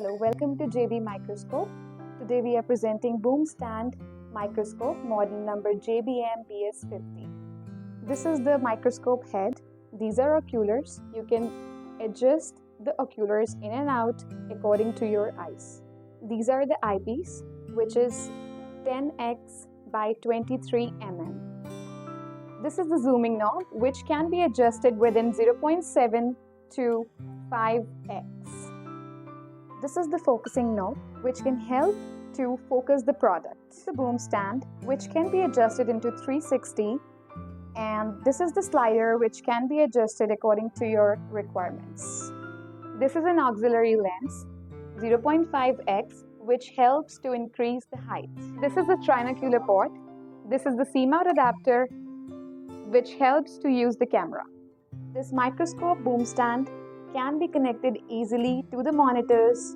Hello, welcome to JB Microscope. Today we are presenting boom stand microscope model number JBM-BS50. This is the microscope head. These are oculars. You can adjust the oculars in and out according to your eyes. These are the eyepiece, which is 10x by 23 mm. This is the zooming knob, which can be adjusted within 0.7 to 5x. This is the focusing knob, which can help to focus the product. The boom stand, which can be adjusted into 360, and this is the slider, which can be adjusted according to your requirements. This is an auxiliary lens, 0.5x, which helps to increase the height. This is the trinocular port. This is the C-mount adapter, which helps to use the camera. This microscope boom stand can be connected easily to the monitors